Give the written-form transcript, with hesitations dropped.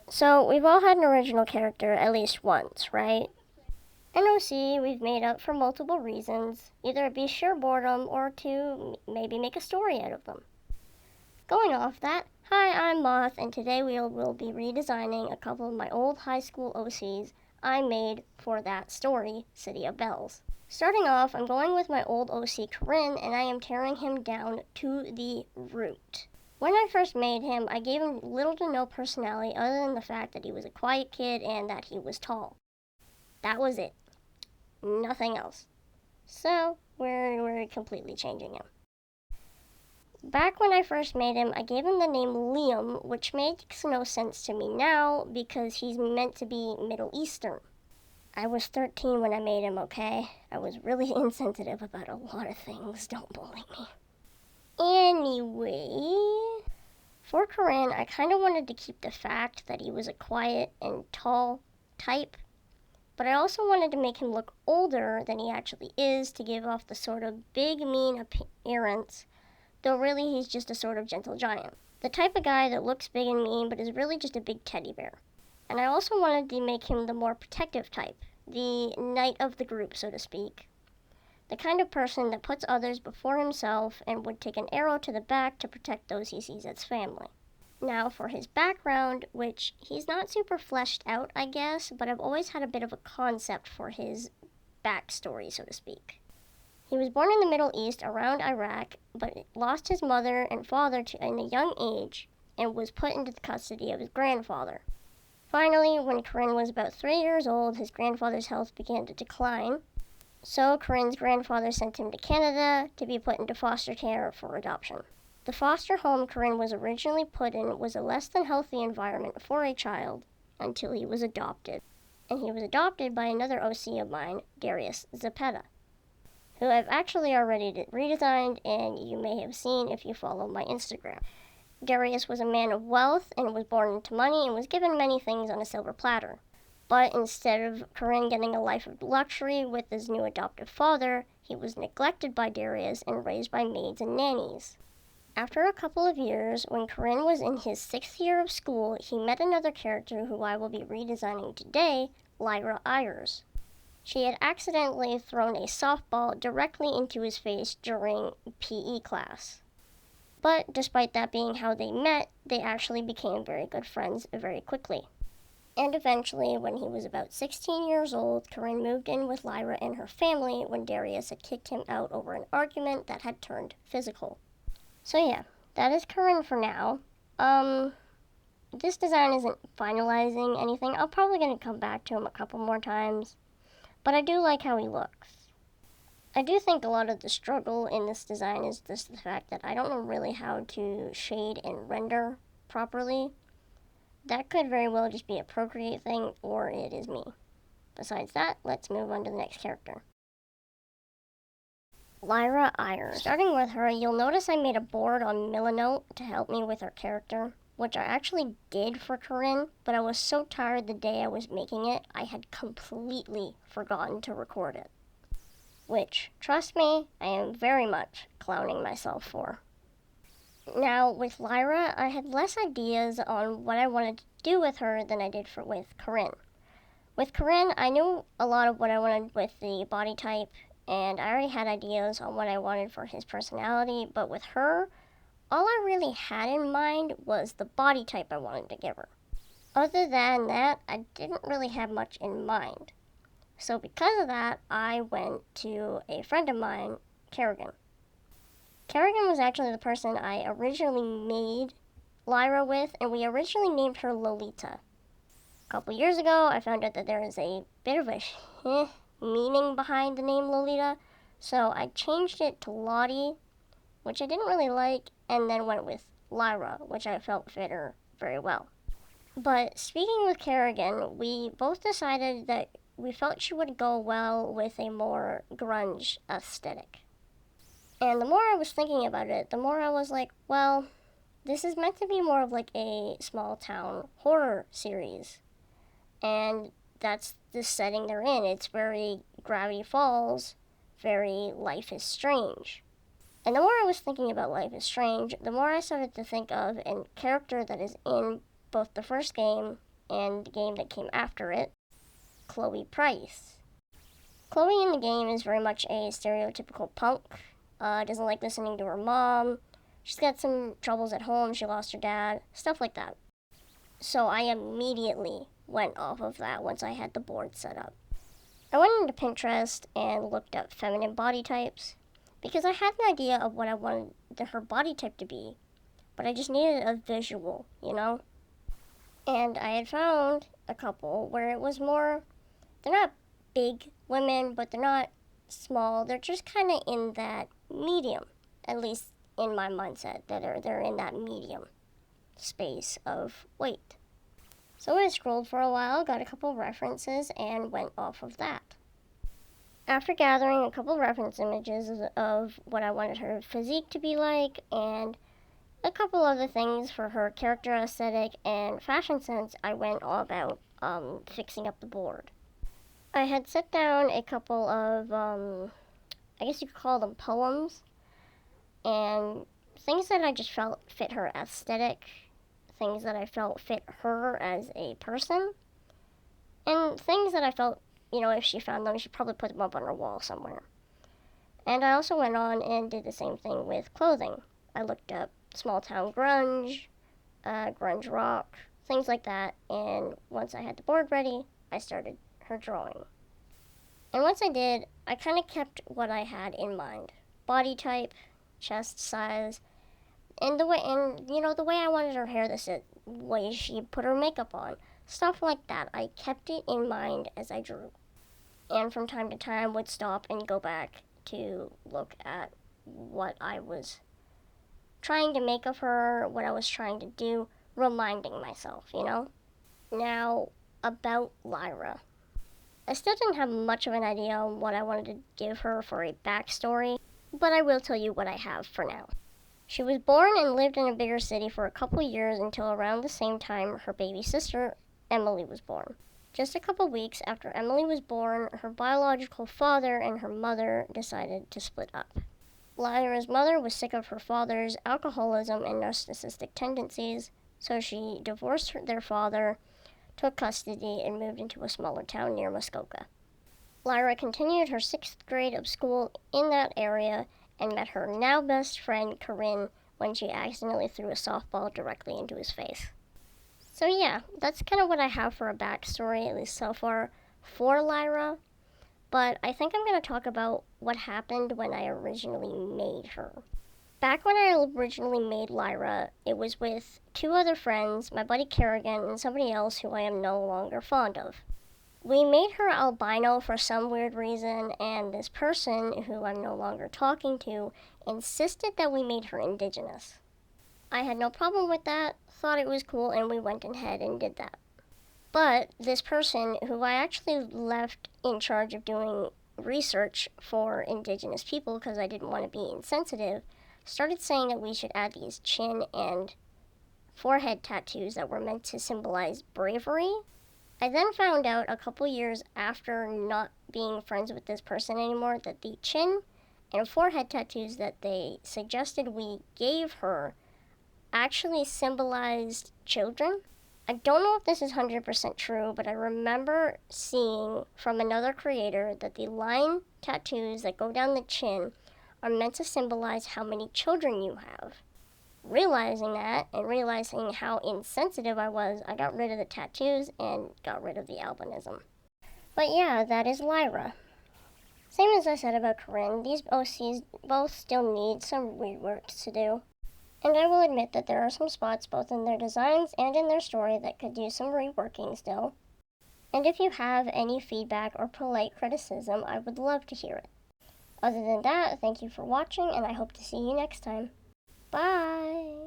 So, we've all had an original character at least once, right? In OC, we've made up for multiple reasons, either it be sheer boredom or to maybe make a story out of them. Going off that, hi, I'm Moth, and today we will be redesigning a couple of my old high school OCs I made for that story, City of Bells. Starting off, I'm going with my old OC Corinne, and I am tearing him down to the root. When I first made him, I gave him little to no personality other than the fact that he was a quiet kid and that he was tall. That was it. Nothing else. So, we're completely changing him. Back when I first made him, I gave him the name Liam, which makes no sense to me now because he's meant to be Middle Eastern. I was 13 when I made him, okay? I was really insensitive about a lot of things, don't bully me. Anyway, for Corinne, I kind of wanted to keep the fact that he was a quiet and tall type, but I also wanted to make him look older than he actually is to give off the sort of big, mean appearance, though really he's just a sort of gentle giant. The type of guy that looks big and mean, but is really just a big teddy bear. And I also wanted to make him the more protective type, the knight of the group, so to speak. The kind of person that puts others before himself and would take an arrow to the back to protect those he sees as family. Now, for his background, which he's not super fleshed out, I guess, but I've always had a bit of a concept for his backstory, so to speak. He was born in the Middle East around Iraq, but lost his mother and father in a young age and was put into the custody of his grandfather. Finally, when Corinne was about 3 years old, his grandfather's health began to decline, so Corinne's grandfather sent him to Canada to be put into foster care for adoption. The foster home Corinne was originally put in was a less than healthy environment for a child until he was adopted. And he was adopted by another OC of mine, Darius Zapeta, who I've actually already redesigned and you may have seen if you follow my Instagram. Darius was a man of wealth and was born into money and was given many things on a silver platter. But instead of Corinne getting a life of luxury with his new adoptive father, he was neglected by Darius and raised by maids and nannies. After a couple of years, when Corinne was in his 6th year of school, he met another character who I will be redesigning today, Lyra Ayers. She had accidentally thrown a softball directly into his face during PE class. But despite that being how they met, they actually became very good friends very quickly. And eventually, when he was about 16 years old, Corinne moved in with Lyra and her family when Darius had kicked him out over an argument that had turned physical. So yeah, that is Corinne for now. This design isn't finalizing anything. I'm probably going to come back to him a couple more times, but I do like how he looks. I do think a lot of the struggle in this design is just the fact that I don't know really how to shade and render properly. That could very well just be a Procreate thing, or it is me. Besides that, let's move on to the next character. Lyra Ayers. Starting with her, you'll notice I made a board on Milanote to help me with her character, which I actually did for Corinne, but I was so tired the day I was making it, I had completely forgotten to record it. Which, trust me, I am very much clowning myself for. Now, with Lyra, I had less ideas on what I wanted to do with her than I did with Corinne. With Corinne, I knew a lot of what I wanted with the body type, and I already had ideas on what I wanted for his personality, but with her, all I really had in mind was the body type I wanted to give her. Other than that, I didn't really have much in mind. So because of that, I went to a friend of mine, Kerrigan. Kerrigan was actually the person I originally made Lyra with, and we originally named her Lolita. A couple years ago, I found out that there is a bit of a meaning behind the name Lolita, so I changed it to Lottie, which I didn't really like, and then went with Lyra, which I felt fit her very well. But speaking with Kerrigan, we both decided that we felt she would go well with a more grunge aesthetic. And the more I was thinking about it, the more I was like, well, this is meant to be more of like a small town horror series. And that's the setting they're in. It's very Gravity Falls, very Life is Strange. And the more I was thinking about Life is Strange, the more I started to think of a character that is in both the first game and the game that came after it, Chloe Price. Chloe in the game is very much a stereotypical punk, doesn't like listening to her mom, she's got some troubles at home, she lost her dad, stuff like that. So I immediately went off of that once I had the board set up. I went into Pinterest and looked up feminine body types because I had an idea of what I wanted her body type to be, but I just needed a visual, you know? And I had found a couple where it was more, they're not big women, but they're not small. They're just kind of in that medium, at least in my mindset, that they're in that medium space of weight. So I scrolled for a while, got a couple references, and went off of that. After gathering a couple reference images of what I wanted her physique to be like, and a couple other things for her character aesthetic and fashion sense, I went all about fixing up the board. I had set down a couple of, I guess you could call them poems, and things that I just felt fit her aesthetic, things that I felt fit her as a person, and things that I felt, if she found them, she'd probably put them up on her wall somewhere. And I also went on and did the same thing with clothing. I looked up small town grunge, grunge rock, things like that, and once I had the board ready, I started her drawing. And once I did, I kind of kept what I had in mind. Body type, chest size, and the way I wanted her hair to sit, way she put her makeup on, stuff like that. I kept it in mind as I drew. And from time to time would stop and go back to look at what I was trying to make of her, what I was trying to do, reminding myself, Now, about Lyra. I still didn't have much of an idea on what I wanted to give her for a backstory, but I will tell you what I have for now. She was born and lived in a bigger city for a couple years until around the same time her baby sister, Emily, was born. Just a couple weeks after Emily was born, her biological father and her mother decided to split up. Lyra's mother was sick of her father's alcoholism and narcissistic tendencies, so she divorced their father, took custody, and moved into a smaller town near Muskoka. Lyra continued her 6th grade of school in that area and met her now best friend Corinne when she accidentally threw a softball directly into his face. So yeah, that's kind of what I have for a backstory, at least so far, for Lyra. But I think I'm going to talk about what happened when I originally made her. Back when I originally made Lyra, it was with 2 other friends, my buddy Kerrigan and somebody else who I am no longer fond of. We made her albino for some weird reason, and this person, who I'm no longer talking to, insisted that we made her indigenous. I had no problem with that, thought it was cool, and we went ahead and did that. But this person, who I actually left in charge of doing research for indigenous people because I didn't want to be insensitive, started saying that we should add these chin and forehead tattoos that were meant to symbolize bravery. I then found out a couple years after not being friends with this person anymore that the chin and forehead tattoos that they suggested we gave her actually symbolized children. I don't know if this is 100% true, but I remember seeing from another creator that the line tattoos that go down the chin are meant to symbolize how many children you have. Realizing that and realizing how insensitive I was, I got rid of the tattoos and got rid of the albinism. But yeah, that is Lyra. Same as I said about Corinne, these OCs both still need some rework to do. And I will admit that there are some spots both in their designs and in their story that could use some reworking still. And if you have any feedback or polite criticism, I would love to hear it. Other than that, thank you for watching, and I hope to see you next time. Bye!